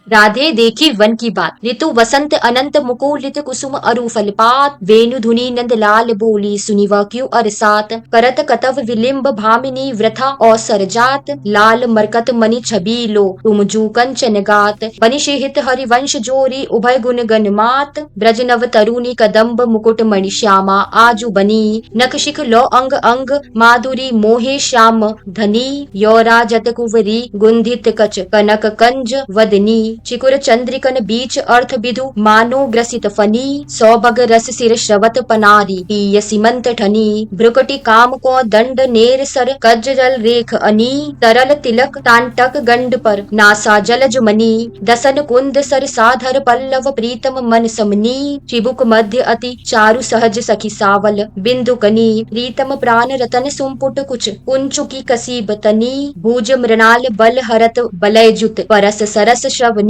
राधे देखी वन की बात। ऋतु वसंत अनंत मुकुलित कुसुम अरु फल पात। वेणु धुनी नंद लाल बोली सुनी वह क्यों अरसात। करत कतव विलिम्ब भामिनी वृथा औसर जात। लाल मरकत मणि छबीलो तुम जू कंचन गात। बनिशि हित हरिवंश जोरी उभय गुण गण मात। ब्रज नव तरुणी कदम्ब मुकुट मणि श्यामा आजु बनी। नख शिख लो अंग अंग माधुरी मोहे श्याम धनी। यौरा जत कुंवरी गुंधित कच कनक कंज वदनी। चिकुर चंद्रिकन बीच अर्थ विधु मानो ग्रसित फनी। सौभग रस सिर श्रवत पनारी पीय सीमंत ठनी। भ्रुकटि काम को दंड नेर सर कज्जल रेख अनी। तरल तिलक तांटक गंड पर नासा जलज मनी। दसन कुंद सर साधर पल्लव प्रीतम मन समनी। चिबुक मध्य अति चारु सहज सखी सावल बिंदुकनी। प्रीतम प्राण रतन सुमपुट कुछ कुंचुकी कसीब तनी। भुज मृणाल बल हरत बलय जुत परस सरस श्रवनी।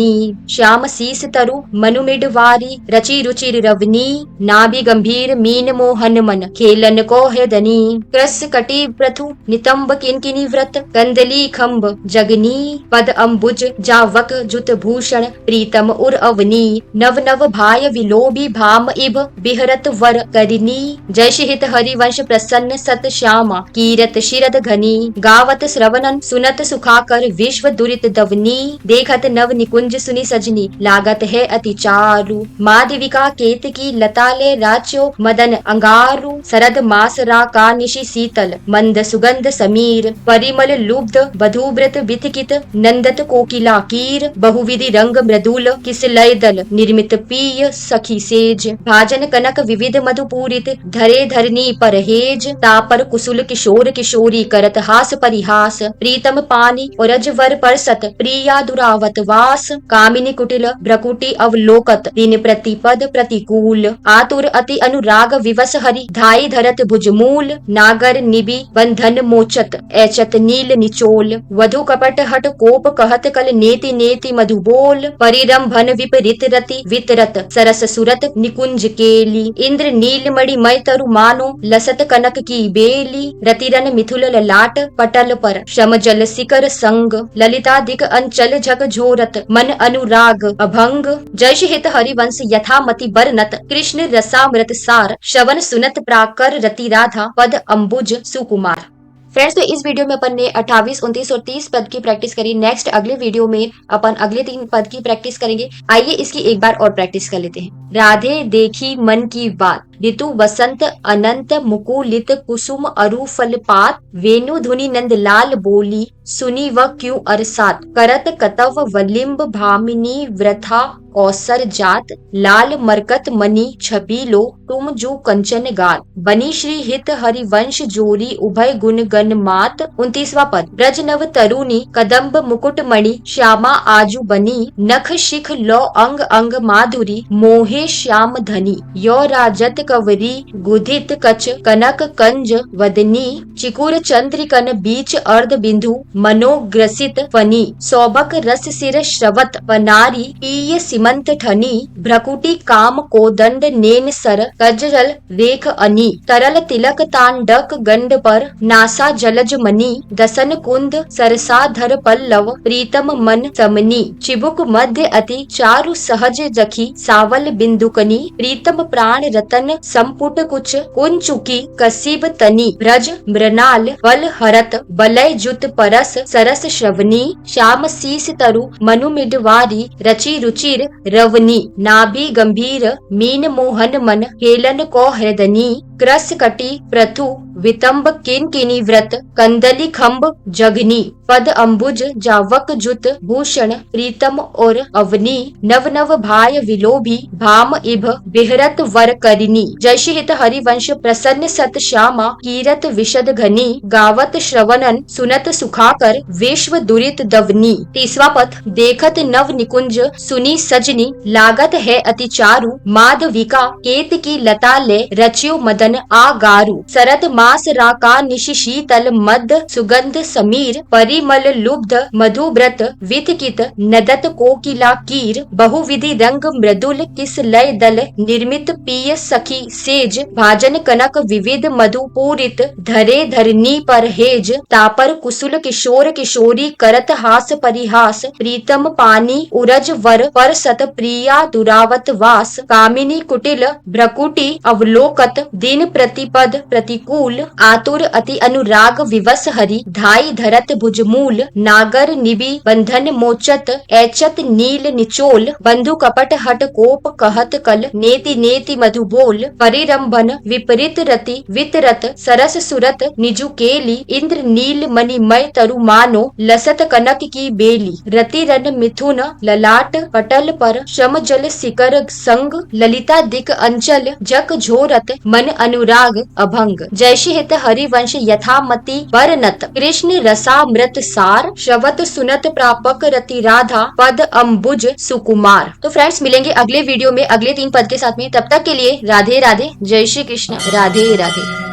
श्याम शीस तरु मनुमिड वारी रचि रुचिर रवनी। नाभि गंभीर मीन मोहन मन खेलन को हेदनी। कृस कटि प्रथु नितंब किनकिनी व्रत कंदली खम्ब जगनी। पद अम्बुज जावक जुत भूषण प्रीतम उर अवनी। नव नव भाय विलोभी भाम इब बिहरत वर करिनी। जय हित हरिवंश प्रसन्न सत श्यामा कीरत शिरद घनी। गावत श्रवणन सुनत सुखाकर विश्व दुरित दवनी। देखत नव निकुंज सुनी सजनी लागत है अति चारु। माधविका केतकी लताले राच्यो मदन अंगारु। शरद मास राका निशि शीतल मंद सुगंध समीर। परिमल लुब्ध वधूव्रत विथिकित नंदत कोकिला कीर। बहुविधि रंग मृदुल किस लय दल निर्मित पीय सखी सेज। भाजन कनक विविध मधुपूरित धरे धरनी परहेज। तापर कुसुल किशोर किशोरी करत हास परिहास। प्रीतम पानी और वर परसत प्रिया दुरावत वास। कामिनी कुटिल भ्रकुटी अवलोकत दिन प्रतिपद प्रतिकूल। आतुर अति अनुराग विवश हरि धाई धरत भुजमूल। नागर निबि बंधन मोचत ऐचत नील निचोल। वधु कपट हट कोप कहत कल नेति नेति मधु बोल। परिरंभन विपरीत रति वितरत सरस सुरत निकुंज केली। इंद्र नील मणि मय तरु मानो लसत कनक की बेली। रतिरन मिथुल ललाट पटल पर श्रम जल शिकर संग। ललिताधिक अंचल झक झोरत मन अनुराग अभंग। जय हित हरिवंश यथामति बरनत कृष्ण रसामृत सार। श्रवण सुनत प्राकर रति राधा पद अम्बुज सुकुमार। फ्रेंड्स, तो इस वीडियो में अपन ने 28, 29 और 30 पद की प्रैक्टिस करी। नेक्स्ट अगले वीडियो में अपन अगले 3 पद की प्रैक्टिस करेंगे। आइए इसकी एक बार और प्रैक्टिस कर लेते हैं। राधे देखी मन की बात। ऋतु वसंत अनंत मुकुलित कुसुम अरु फल पात। वेणु धुनि नंद लाल बोली सुनी वह क्यों अरसात। करत कतव वलिम्ब भामिनी वृथा औसर जात। लाल मरकत मणि छबीलो तुम जो कंचन गात। बनी श्री हित हरिवंश जोरी उभय गुण गण मात। 29वां पद। ब्रज नव तरुणी कदम्ब मुकुट मणि श्यामा आजू बनी। नख शिख लो अंग अंग माधुरी मोहे श्याम धनी। यो राजत कवरी गुधित कच कनक कंज वदनी। चिकुर चंद्रिकन बीच अर्ध बिंदु मनोग्रसित फनी। सौभक रस सिर श्रवत पनारी पीय सीमंत ठनी। भ्रकुटी काम कोदंड नेन सर कज्जल रेख अनी। तरल तिलक तांडक गंड पर नासा जलज मनी। दसन कुंद सरसाधर पल्लव प्रीतम मन समनी। चिबुक मध्य अति चारु सहज जखी सावल बिंदुकनी। प्रीतम प्राण रतन संपुट कुछ कुंचुकी कसीब तनी। ब्रज मृणाल बल हरत बलय जुत परस सरस श्रवनी। श्याम शीस तरु मनुमिडवारी रचि रुचिर रवनी। नाभि गंभीर मीन मोहन मन हेलन को हृदनी। कृस कटि प्रथु वितंब किनकिनी व्रत कंदली खम्ब जगनी। पद अम्बुज जावक जुत भूषण प्रीतम और अवनी। नव नव भाय विलोभी भाम इभ बिहरत वर करिनी। जय हित हरिवंश प्रसन्न सत श्यामा कीरत विशद घनी। गावत श्रवणन सुनत सुखाकर विश्व दुरित दवनी। 30वां पद। देखत नव निकुंज सुनी सजनी लागत है अति चारु। माधविका केत की लता ले रचियो मदन गगन आगारु शरद मास राका निशि शीतल मद सुगंध समीर परिमल लुब्ध मधुव्रत वितकित नदत कोकिला कीर बहुविधि रंग मृदुल किस लय दल निर्मित पिय सखी सेज भाजन कनक विविध मधु पूरित धरे धरनी पर हेज तापर कुसुल किशोर किशोरी करत हास परिहास प्रीतम पानी उरज वर पर सत प्रिया दुरावत वास कामिनी कुटिल भ्रकुटी अवलोकत दिन प्रतिपद प्रतिकूल आतुर अति अनुराग विवश हरि धाई धरत भुजमूल नागर निबि बंधन मोचत ऐचत नील निचोल बंधु कपट हट कोप कहत कल नेति नेति मधु बोल परिरंभन विपरीत रति वितरत सरस सुरत निजु केली इंद्र नील मणिमय तरु मानो लसत कनक की बेली रति रन मिथुन ललाट पटल पर शम जल शिकर संग ललिता दिक अंचल जक झोरत मन अनुराग अभंग। जैसे हित हरिवंश यथामति वर्णत कृष्ण रसामृत सार श्रवत सुनत प्रापक रति राधा पद अम्बुज सुकुमार। तो फ्रेंड्स मिलेंगे अगले वीडियो में अगले 3 पद के साथ में, तब तक के लिए राधे राधे, जय श्री कृष्ण, राधे राधे।